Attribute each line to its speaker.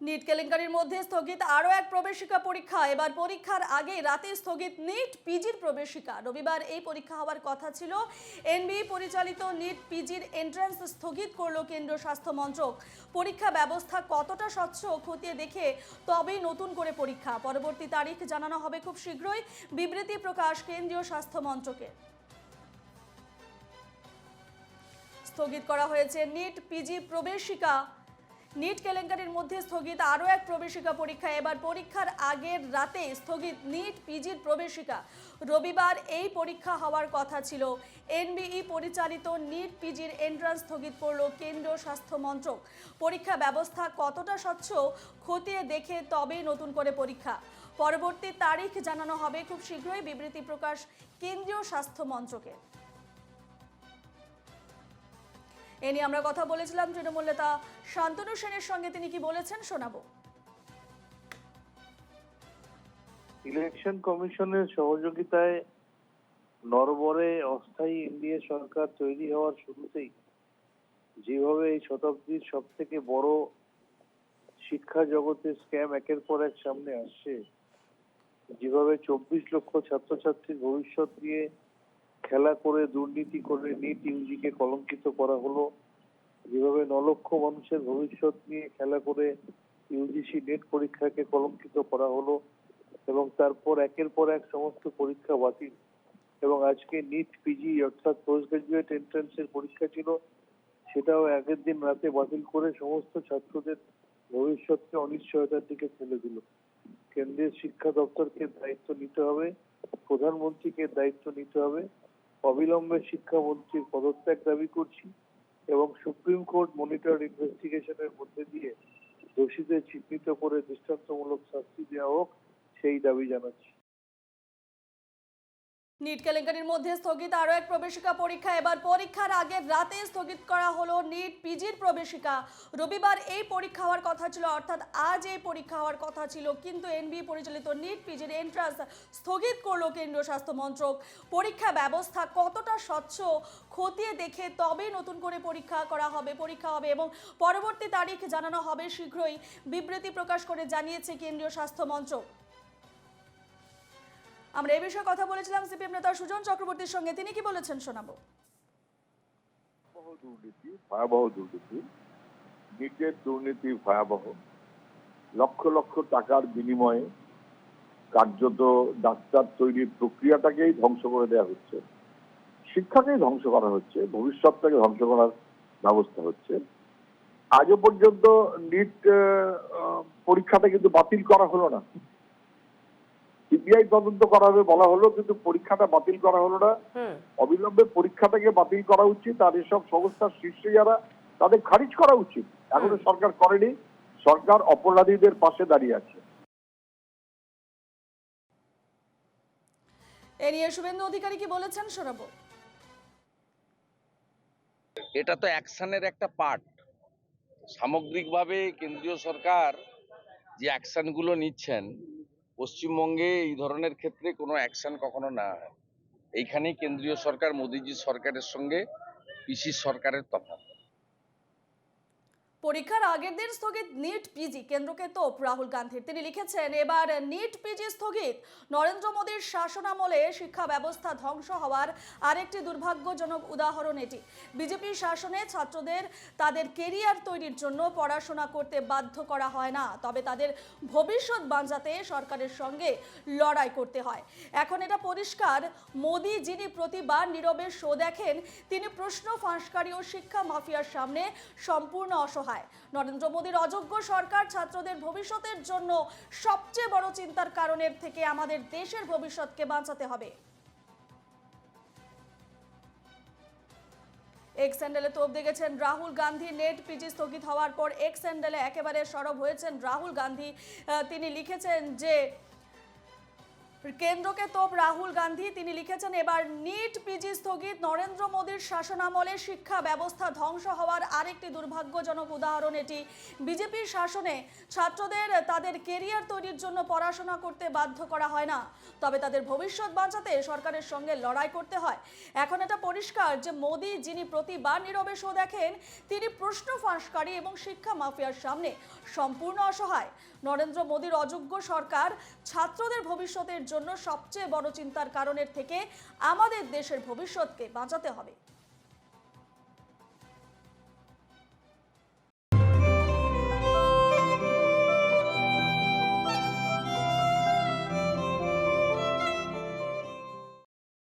Speaker 1: NEET কেলেঙ্কারির মধ্যে স্থগিত আরও এক প্রবেশিকা পরীক্ষা। এবার পরীক্ষার আগে রাতে স্থগিত নিট পিজির প্রবেশিকা। রবিবার এই পরীক্ষা হওয়ার কথা ছিল। এনবিই পরিচালিত নিট পিজির এন্ট্রান্স স্থগিত করল কেন্দ্রীয় স্বাস্থ্য মন্ত্রক। পরীক্ষা ব্যবস্থা কতটা স্বচ্ছ খতিয়ে দেখে তবেই নতুন করে পরীক্ষা। পরবর্তী তারিখ জানানো হবে খুব শীঘ্রই। বিবৃতি প্রকাশ কেন্দ্রীয় স্বাস্থ্য মন্ত্রকের। স্থগিত করা হয়েছে নিট পিজি প্রবেশিকা। নিট কেলেঙ্কারির মধ্যে স্থগিত আরও এক প্রবেশিকা পরীক্ষা। এবার পরীক্ষার আগের রাতে স্থগিত নিট পিজির প্রবেশিকা। রবিবার এই পরীক্ষা হওয়ার কথা ছিল। এনবিই পরিচালিত নিট পিজির এন্ট্রান্স স্থগিত করল কেন্দ্রীয় স্বাস্থ্য মন্ত্রক। পরীক্ষা ব্যবস্থা কতটা স্বচ্ছ খতিয়ে দেখে তবেই নতুন করে পরীক্ষা। পরবর্তী তারিখ জানানো হবে খুব শীঘ্রই। বিবৃতি প্রকাশ কেন্দ্রীয় স্বাস্থ্য মন্ত্রকের। এ নিয়ে আমরা কথা বলেছিলাম তৃণমূল নেতা শান্তনু সেনের সঙ্গে। তিনি কি বলেছেন শোনাবো।
Speaker 2: ইলেকশন কমিশনের সহযোগিতায় নরবরে অস্থায়ী এনডিএ সরকার তৈরি হওয়ার শুরুতেই যেভাবে এই শতাব্দীর সব থেকে বড় শিক্ষা জগতে স্ক্যাম একের পর এক সামনে আসছে, যেভাবে 24 লক্ষ ছাত্রছাত্রীর ভবিষ্যৎ দিয়ে খেলা করে দুর্নীতি করে নিট ইউজিকে কলঙ্কিত করা হলো, যেভাবে 9 লক্ষ মানুষের ভবিষ্যৎ নিয়ে খেলা করে ইউজিসি নেট পরীক্ষাকে কলঙ্কিত করা হলো এবং তারপর একের পর এক সমস্ত পরীক্ষা বাতিল। এবং আজকে নিট পিজি অর্থাৎ পোস্ট গ্রাজুয়েট এন্ট্রান্সের পরীক্ষা ছিল, সেটাও আগের দিন রাতে বাতিল করে সমস্ত ছাত্রদের ভবিষ্যৎকে অনিশ্চয়তার দিকে ফেলে দিল। কেন্দ্রের শিক্ষা দপ্তরকে দায়িত্ব নিতে হবে, প্রধানমন্ত্রীকে দায়িত্ব নিতে হবে। অবিলম্বে শিক্ষামন্ত্রীর পদত্যাগ দাবি করছি এবং সুপ্রিম কোর্ট মনিটর ইনভেস্টিগেশনের মধ্যে দিয়ে দোষীদের চিহ্নিত করে দৃষ্টান্তমূলক শাস্তি দেওয়া হোক, সেই দাবি জানাচ্ছি।
Speaker 1: নিট কেলেঙ্কারির মধ্যে স্থগিত আরও এক প্রবেশিকা পরীক্ষা। এবার পরীক্ষার আগের রাতে স্থগিত করা হলো নিট পিজির প্রবেশিকা। রবিবার এই পরীক্ষা হওয়ার কথা ছিল, অর্থাৎ আজ এই পরীক্ষা হওয়ার কথা ছিল, কিন্তু এনবিই পরিচালিত নিট পিজির এন্ট্রান্স স্থগিত করলো কেন্দ্রীয় স্বাস্থ্য মন্ত্রক। পরীক্ষা ব্যবস্থা কতটা স্বচ্ছ খতিয়ে দেখে তবেই নতুন করে পরীক্ষা হবে এবং পরবর্তী তারিখ জানানো হবে শীঘ্রই। বিবৃতি প্রকাশ করে জানিয়েছে কেন্দ্রীয় স্বাস্থ্য মন্ত্রক। আমরা এই বিষয়ে কথা বলেছিলাম সিপিএম নেতা সুজন চক্রবর্তীর সঙ্গে। তিনি কি বলেছেন শোনাবো।
Speaker 3: ভয়াবহ দুর্নীতি, নিটের দুর্নীতি ভয়াবহ। লক্ষ লক্ষ টাকার বিনিময়ে কার্যত ডাক্তার তৈরির প্রক্রিয়াটাকেই ধ্বংস করে দেওয়া হচ্ছে, শিক্ষাকেই ধ্বংস করা হচ্ছে, ভবিষ্যৎটাকে ধ্বংস করার ব্যবস্থা হচ্ছে। আজও পর্যন্ত নিট পরীক্ষাটা কিন্তু বাতিল করা হলো না। সিবিআই তদন্ত করা হবে বলা হলো, কিন্তু পরীক্ষাটা বাতিল করা হলো না। অবিলম্বে পরীক্ষাটাকে বাতিল করা উচিত, আর এসব সংস্থার শীর্ষে যারা, তাদের খারিজ করা উচিত। এখনো সরকার করেনি, সরকার অপরাধীদের পাশে দাঁড়িয়ে আছে।
Speaker 1: এ নিয়ে শুভেন্দু অধিকারী কি বলেছেন শোনাবো।
Speaker 4: এটা তো অ্যাকশনের একটা পার্ট। সামগ্রিকভাবে কেন্দ্রীয় সরকার যে অ্যাকশনগুলো নিচ্ছেন, পশ্চিমবঙ্গে এই ধরনের ক্ষেত্রে কোনো অ্যাকশন কখনো না হয়। এইখানেই কেন্দ্রীয় সরকার মোদীজি সরকারের সঙ্গে পিসির সরকারের তফাৎ।
Speaker 1: পরীক্ষার আগের দিন স্থগিত নিট পিজি, কেন্দ্রকে তোপ রাহুল গান্ধীর। তিনি লিখেছেন, এবার নিট পিজি স্থগিত। নরেন্দ্র মোদীর শাসনামলে শিক্ষা ব্যবস্থা ধ্বংস হওয়ার আরেকটি দুর্ভাগ্যজনক উদাহরণ এটি। বিজেপি শাসনে ছাত্রদের তাদের কেরিয়ার তৈরির জন্য পড়াশোনা করতে বাধ্য করা হয় না, তবে তাদের ভবিষ্যৎ বাঁচাতে সরকারের সঙ্গে লড়াই করতে হয়। এখন এটা পরিষ্কার, মোদী যিনি প্রতিবার নীরবে শো দেখেন, তিনি প্রশ্ন ফাঁসকারী ও শিক্ষা মাফিয়ার সামনে সম্পূর্ণ অসহায়। নরেন্দ্র মোদীর অযোগ্য সরকার ছাত্রদের ভবিষ্যতের জন্য সবচেয়ে বড় চিন্তার কারণের থেকে আমাদের দেশের ভবিষ্যৎকে বাঁচাতে হবে। এক্স স্যান্ডেলে তোপ দেখেছেন রাহুল গান্ধী। নেট পিজি স্থগিত হওয়ার পর এক্স স্যান্ডেলে একেবারে সরব হয়েছেন রাহুল গান্ধী। তিনি লিখেছেন যে কেন্দ্রকে তোপ রাহুল গান্ধী, তিনি লিখেছেন এবার নিট পিজি স্থগিত, নরেন্দ্র মোদীর শাসনামলে শিক্ষা ব্যবস্থা ধ্বংস হওয়ার আরেকটি দুর্ভাগ্যজনক উদাহরণ এটি। বিজেপির শাসনে ছাত্রদের তাদের কেরিয়ার তৈরির জন্য পড়াশোনা করতে বাধ্য করা হয় না, তবে তাদের ভবিষ্যৎ বাঁচাতে সরকারের সঙ্গে লড়াই করতে হয়। এখন এটা পরিষ্কার যে মোদী, যিনি প্রতিবার নীরবে শো দেখেন, তিনি প্রশ্ন ফাঁসকারী এবং শিক্ষা মাফিয়ার সামনে সম্পূর্ণ অসহায়। নরেন্দ্র মোদীর অযোগ্য সরকার ছাত্রদের ভবিষ্যতের জন্য সবচেয়ে বড় চিন্তার কারণের থেকে আমাদের দেশের ভবিষ্যৎকে বাঁচাতে হবে।